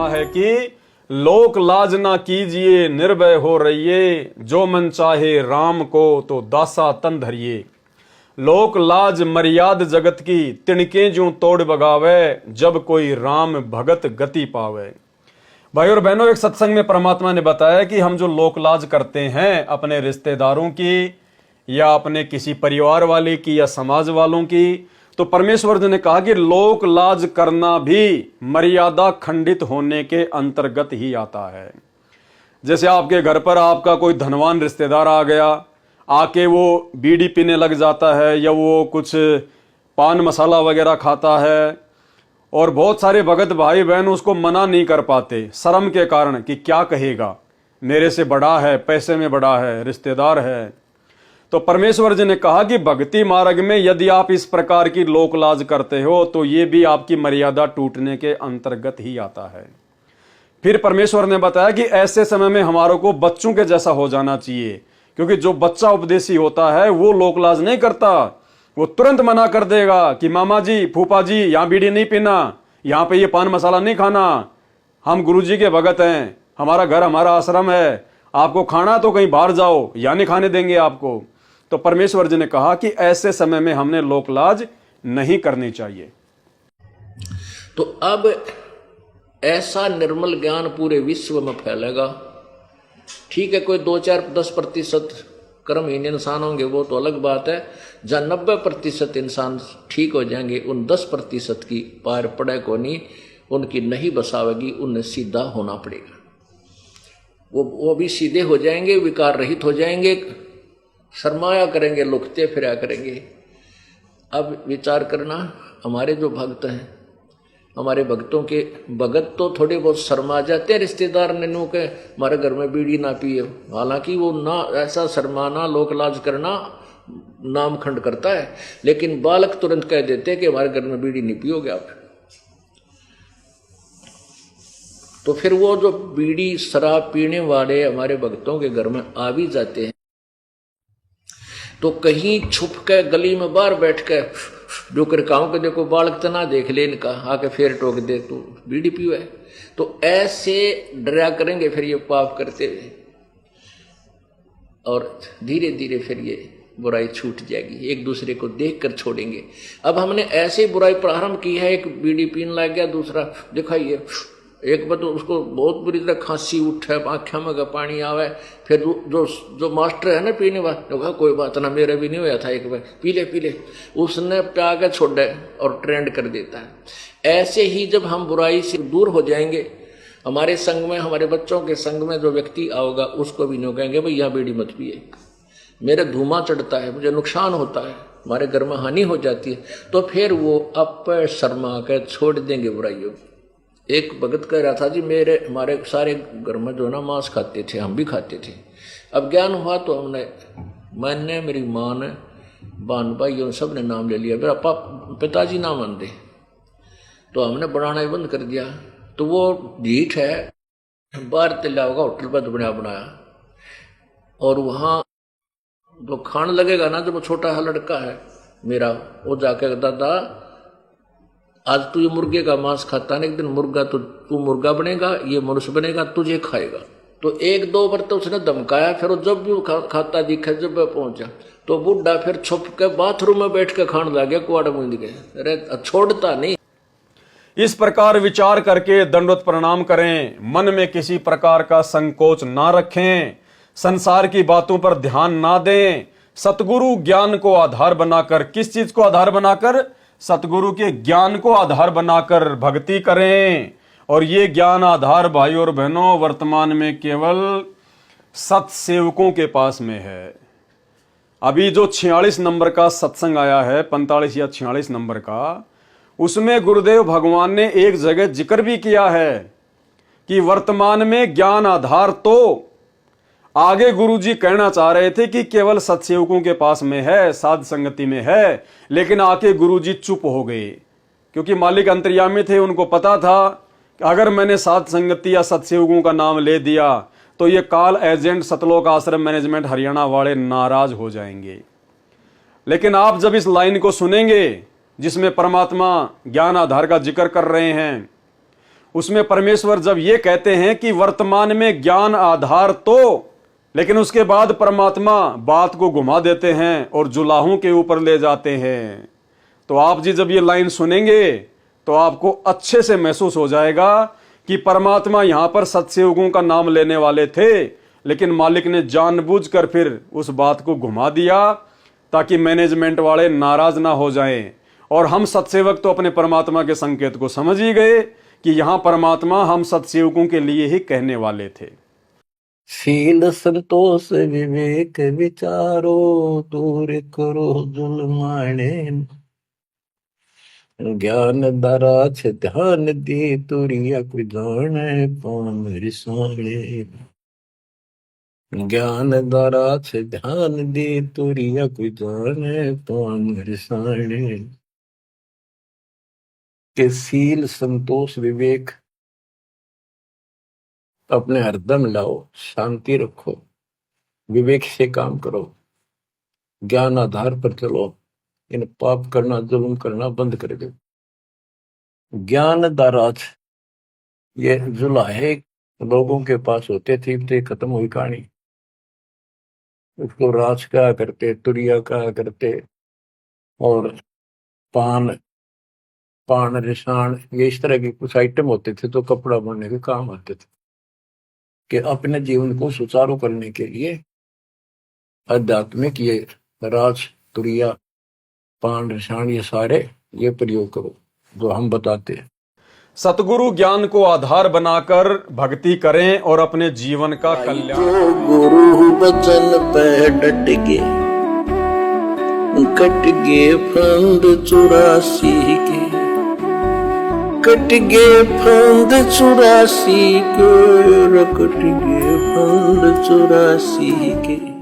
कहा है कि लोक लाज ना कीजिए, निर्भय हो रहिए, जो मन चाहे राम को तो दासा तन धरिए। लोक लाज मर्याद जगत की, तिणके ज्यों तोड़ बगावे, जब कोई राम भगत गति पावे। भाई और बहनों, एक सत्संग में परमात्मा ने बताया कि हम जो लोक लाज करते हैं अपने रिश्तेदारों की या अपने किसी परिवार वाले की या समाज वालों की, तो परमेश्वर जी ने कहा कि लोक लाज करना भी मर्यादा खंडित होने के अंतर्गत ही आता है। जैसे आपके घर पर आपका कोई धनवान रिश्तेदार आ गया, आके वो बीड़ी पीने लग जाता है या वो कुछ पान मसाला वगैरह खाता है, और बहुत सारे भगत भाई बहन उसको मना नहीं कर पाते शर्म के कारण कि क्या कहेगा, मेरे से बड़ा है, पैसे में बड़ा है, रिश्तेदार है। तो परमेश्वर जी ने कहा कि भक्ति मार्ग में यदि आप इस प्रकार की लोक लाज करते हो तो ये भी आपकी मर्यादा टूटने के अंतर्गत ही आता है। फिर परमेश्वर ने बताया कि ऐसे समय में हमारों को बच्चों के जैसा हो जाना चाहिए, क्योंकि जो बच्चा उपदेशी होता है वो लोक लाज नहीं करता, वो तुरंत मना कर देगा कि मामा जी, फूफा जी, यहाँ बीड़ी नहीं पीना, यहाँ पे ये पान मसाला नहीं खाना, हम गुरुजी के भगत हैं, हमारा घर हमारा आश्रम है, आपको खाना तो कहीं बाहर जाओ, या नहीं खाने देंगे आपको। तो परमेश्वर जी ने कहा कि ऐसे समय में हमने लोक लाज नहीं करनी चाहिए। तो अब ऐसा निर्मल ज्ञान पूरे विश्व में फैलेगा। ठीक है, कोई 2-4-10% कर्महीन इंसान होंगे वो तो अलग बात है। जहां 90% इंसान ठीक हो जाएंगे, उन 10% की पार पड़े को नहीं, उनकी नहीं बसावेगी, उन्हें सीधा होना पड़ेगा। वो भी सीधे हो जाएंगे, विकार रहित हो जाएंगे, शर्माया करेंगे, लुकते फिरा करेंगे। अब विचार करना, हमारे जो भक्त हैं, हमारे भक्तों के भगत तो थोड़े बहुत शर्मा जाते हैं रिश्तेदार ने नो के हमारे घर में बीड़ी ना पिए, हालांकि वो ना ऐसा शर्माना लोक लाज करना नाम खंड करता है, लेकिन बालक तुरंत कह देते हैं कि हमारे घर में बीड़ी नहीं पियोगे आप। तो फिर वो जो बीड़ी शराब पीने वाले हमारे भक्तों के घर में आ भी जाते हैं तो कहीं छुप के गली में बाहर बैठ के जो करकाओं के देखो बालक तना देख ले इनका, आके फिर टोक दे तू बीड़ी पियो है, तो ऐसे डरा करेंगे फिर ये पाप करते हुए, और धीरे धीरे फिर ये बुराई छूट जाएगी, एक दूसरे को देखकर छोड़ेंगे। अब हमने ऐसे बुराई प्रारंभ की है, एक बीड़ी पीने लग गया, दूसरा दिखाइए, एक बार तो उसको बहुत बुरी तरह खांसी उठे, आँखें में पानी आवे, फिर जो मास्टर है ना पीने वाला, कहा कोई बात ना, मेरा भी नहीं हुआ था, एक बार पी ले, उसने प्या के छोड़े और ट्रेंड कर देता है। ऐसे ही जब हम बुराई से दूर हो जाएंगे, हमारे संग में, हमारे बच्चों के संग में जो व्यक्ति आओगा उसको भी नहीं कहेंगे भाई यहाँ बीड़ी मत पिए, मेरा धुआं चढ़ता है, मुझे नुकसान होता है, हमारे घर में हानि हो जाती है, तो फिर वो अब शर्मा कर छोड़ देंगे बुराइयों। एक भगत कह रहा था जी, हमारे सारे घर में जो ना मांस खाते थे, हम भी खाते थे, अब ज्ञान हुआ तो मैंने मेरी माँ ने, बहन भाई उन सब ने नाम ले लिया, मेरा पिताजी ना मान दे, तो हमने बनाना ही बंद कर दिया। तो वो ढीठ है, बाहर तिल्ला होगा होटल पर बनाया, और वहाँ जो खाने लगेगा ना, जब वो छोटा सा लड़का है मेरा, वो जाके दादा आज तू ये मुर्गे का मांस खाता है, एक दिन मुर्गा तो तू मुर्गा बनेगा, ये मनुष्य बनेगा, तुझे खाएगा। तो 1-2 बार तो उसने धमकाया, फिर वो जब भी खाता दिखा, जब पहुंचा तो बुढ़ा फिर छुप के बाथरूम में बैठ के खाने लग गया, कुआड़ा मूंद के, अरे छोड़ता नहीं। इस प्रकार विचार करके दंडवत प्रणाम करें, मन में किसी प्रकार का संकोच ना रखें, संसार की बातों पर ध्यान ना दें, सतगुरु ज्ञान को आधार बनाकर, किस चीज को आधार बनाकर? सतगुरु के ज्ञान को आधार बनाकर भक्ति करें। और ये ज्ञान आधार भाई और बहनों वर्तमान में केवल सत्सेवकों के पास में है। अभी जो 46 नंबर का सत्संग आया है, 45 या 46 नंबर का, उसमें गुरुदेव भगवान ने एक जगह जिक्र भी किया है कि वर्तमान में ज्ञान आधार तो आगे गुरुजी कहना चाह रहे थे कि केवल सत्सेवकों के पास में है, साध संगति में है, लेकिन आके गुरुजी चुप हो गए, क्योंकि मालिक अंतर्यामी थे, उनको पता था कि अगर मैंने साध संगति या सत्सेवकों का नाम ले दिया तो ये काल एजेंट सतलोक आश्रम मैनेजमेंट हरियाणा वाले नाराज हो जाएंगे। लेकिन आप जब इस लाइन को सुनेंगे जिसमें परमात्मा ज्ञान आधार का जिक्र कर रहे हैं, उसमें परमेश्वर जब ये कहते हैं कि वर्तमान में ज्ञान आधार तो, लेकिन उसके बाद परमात्मा बात को घुमा देते हैं और जुलाहों के ऊपर ले जाते हैं। तो आप जी जब ये लाइन सुनेंगे तो आपको अच्छे से महसूस हो जाएगा कि परमात्मा यहां पर सत्सयुगों का नाम लेने वाले थे, लेकिन मालिक ने जानबूझकर फिर उस बात को घुमा दिया ताकि मैनेजमेंट वाले नाराज ना हो जाएं। और हम सत्सेवक तो अपने परमात्मा के संकेत को समझ ही गए कि यहां परमात्मा हम सत्सेवकों के लिए ही कहने वाले थे। शील संतोष विवेक विचारो दूर करो जुल्माने ज्ञान दराछ ध्यान दे तुरिया कोई जाने कौन रिसाने ज्ञान दराछ ध्यान दे तुरिया कोई जाने कौन रिसाने के शील संतोष विवेक अपने हरदम लाओ, शांति रखो, विवेक से काम करो, ज्ञान आधार पर चलो, इन पाप करना जुल्म करना बंद कर दो। ज्ञान दाराज ये जुलाहे लोगों के पास होते थे, तो खत्म हुई कहानी। उसको राज कहा करते, तुरिया कहा करते, और पान रिसाण, ये इस तरह के कुछ आइटम होते थे तो कपड़ा बनने के काम आते थे। कि अपने जीवन को सुचारू करने के लिए आध्यात्मिक ये राज तुरिया पान रिसाण ये सारे ये प्रयोग करो जो हम बताते हैं। सतगुरु ज्ञान को आधार बनाकर भक्ति करें और अपने जीवन का कल्याण। जो गुरु बचन पे डट गए, कट गए फंद 84 के, कट गए फंद 84 के, कट गए फंद 84 के।